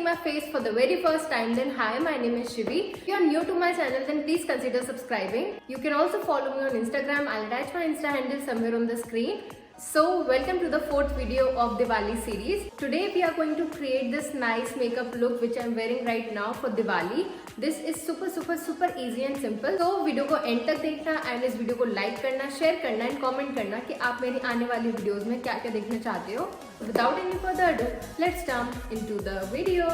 my face for the very first time, then hi, my name is Shivi. If you are new to my channel, then please consider subscribing. You can also follow me on Instagram. I'll attach my Insta handle somewhere on the screen. So welcome to the fourth video of Diwali series. Today we are going to create this nice makeup look which I'm wearing right now for Diwali. This is super easy and simple. So video को and तक देखना and इस video को like करना, share करना and comment करना कि आप मेरी आने वाली वीडियोस में क्या क्या देखना चाहते हो. Without any further ado, let's jump into the video.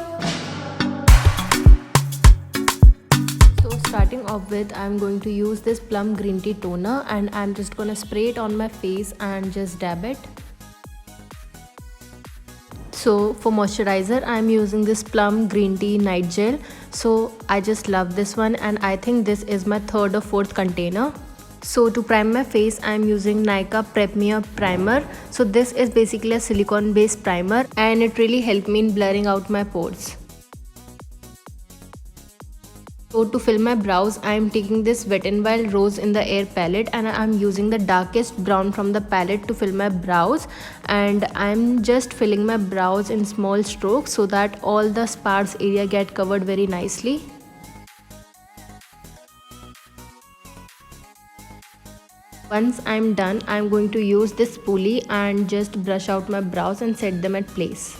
So starting off with, I'm going to use this plum green tea toner and I'm just gonna spray it on my face and just dab it. So for moisturizer, I'm using this plum green tea night gel. So I just love this one and I think this is my third or fourth container. So to prime my face, I'm using Nykaa Prep-Me-Up Primer. So this is basically a silicone based primer and it really helped me in blurring out my pores. So to fill my brows, I am taking this Wet n Wild Rose in the Air palette and I am using the darkest brown from the palette to fill my brows, and I am just filling my brows in small strokes so that all the sparse area get covered very nicely. Once I'm done, I'm going to use this spoolie and just brush out my brows and set them at place.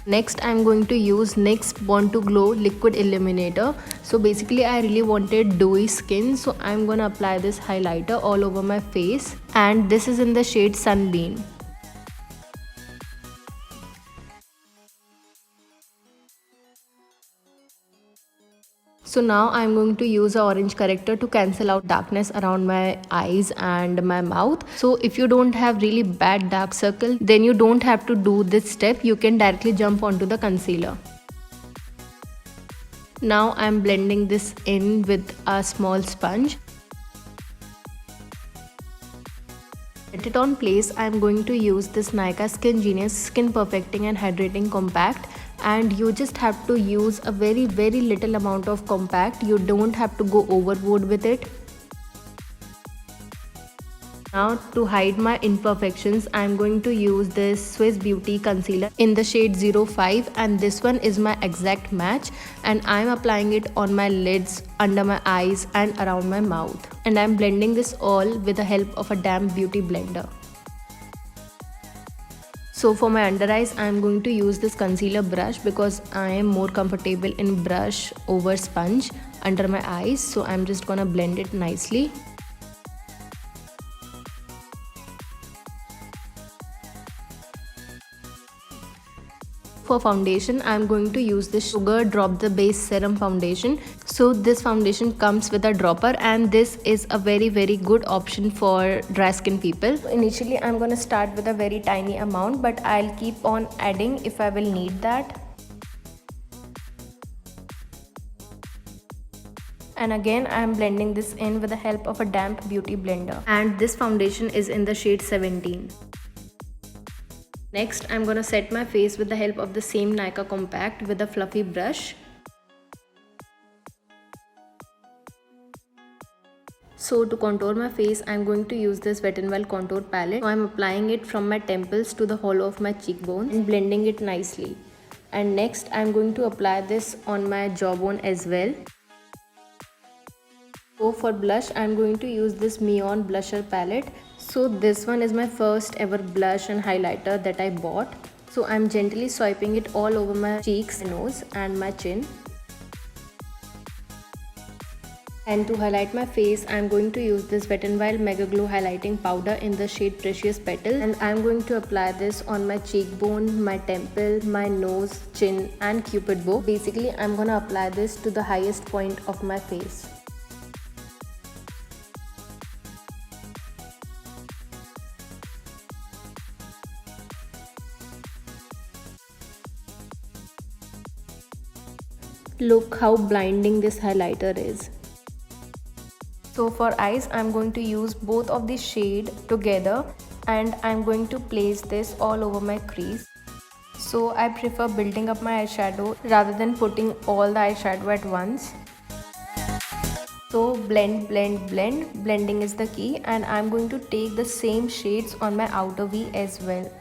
Next, I'm going to use NYX Born to Glow Liquid Illuminator. So basically I really wanted dewy skin, so I'm gonna apply this highlighter all over my face, and this is in the shade Sunbeam. So now I'm going to use an orange corrector to cancel out darkness around my eyes and my mouth. So if you don't have really bad dark circle, then you don't have to do this step. You can directly jump onto the concealer. Now I'm blending this in with a small sponge. Set it on place. I'm going to use this Nykaa Skin Genius Skin Perfecting and Hydrating Compact. And you just have to use a very little amount of compact. You don't have to go overboard with it. Now to hide my imperfections, I'm going to use this Swiss Beauty concealer in the shade 05, and this one is my exact match, and I'm applying it on my lids, under my eyes and around my mouth, and I'm blending this all with the help of a damp beauty blender. So for my under eyes, I'm going to use this concealer brush because I am more comfortable in brush over sponge under my eyes. So I'm just gonna blend it nicely. For foundation, I'm going to use this Sugar Drop the Base Serum Foundation. So this foundation comes with a dropper, and this is a very good option for dry skin people. Initially, I'm going to start with a very tiny amount, but I'll keep on adding if I will need that. And again, I'm blending this in with the help of a damp beauty blender. And this foundation is in the shade 17. Next, I'm gonna set my face with the help of the same Nykaa Compact with a fluffy brush. So to contour my face, I'm going to use this Wet n Wild Contour Palette. So I'm applying it from my temples to the hollow of my cheekbones and blending it nicely. And next, I'm going to apply this on my jawbone as well. So for blush, I'm going to use this Mion Blusher Palette. So this one is my first ever blush and highlighter that I bought. So I'm gently swiping it all over my cheeks, nose and my chin. And to highlight my face, I'm going to use this Wet n Wild Mega Glow Highlighting Powder in the shade Precious Petal. And I'm going to apply this on my cheekbone, my temple, my nose, chin and cupid bow. Basically, I'm gonna apply this to the highest point of my face. Look how blinding this highlighter is. So for eyes, I'm going to use both of the shade together and I'm going to place this all over my crease. So I prefer building up my eyeshadow rather than putting all the eyeshadow at once. So blend. Blending is the key, and I'm going to take the same shades on my outer V as well.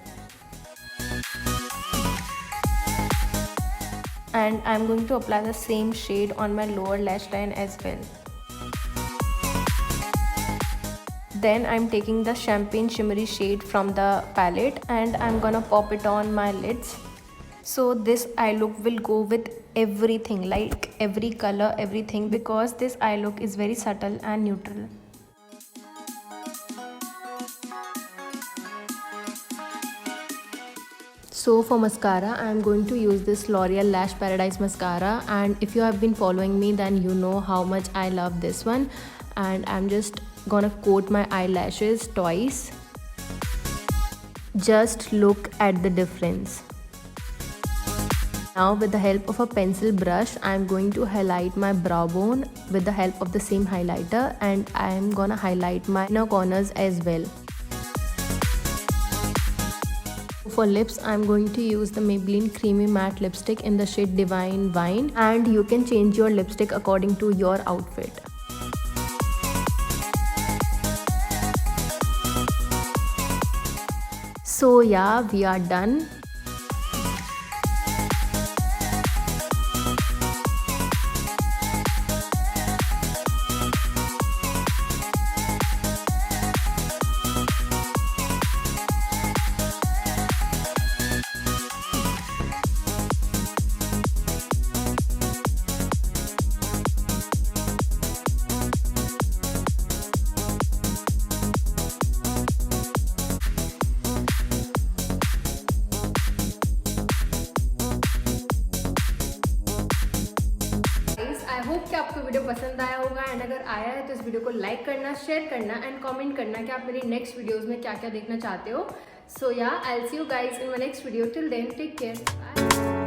and I'm going to apply the same shade on my lower lash line as well. Then I'm taking the champagne shimmery shade from the palette and I'm gonna pop it on my lids. So this eye look will go with everything, like every color, everything, because this eye look is very subtle and neutral. So for mascara, I am going to use this L'Oreal Lash Paradise mascara, and if you have been following me then you know how much I love this one. And I'm just gonna coat my eyelashes twice. Just look at the difference. Now with the help of a pencil brush, I am going to highlight my brow bone with the help of the same highlighter, and I am gonna highlight my inner corners as well. For lips, I'm going to use the Maybelline Creamy Matte Lipstick in the shade Divine Wine, and you can change your lipstick according to your outfit. So yeah, we are done. I hope कि आपको video पसंद आया होगा, and अगर आया है तो इस वीडियो को लाइक करना, शेयर करना एंड कमेंट करना कि आप मेरी नेक्स्ट वीडियोस में क्या क्या देखना चाहते हो. सो या I will see you guys in my next video. Till then take care. Bye.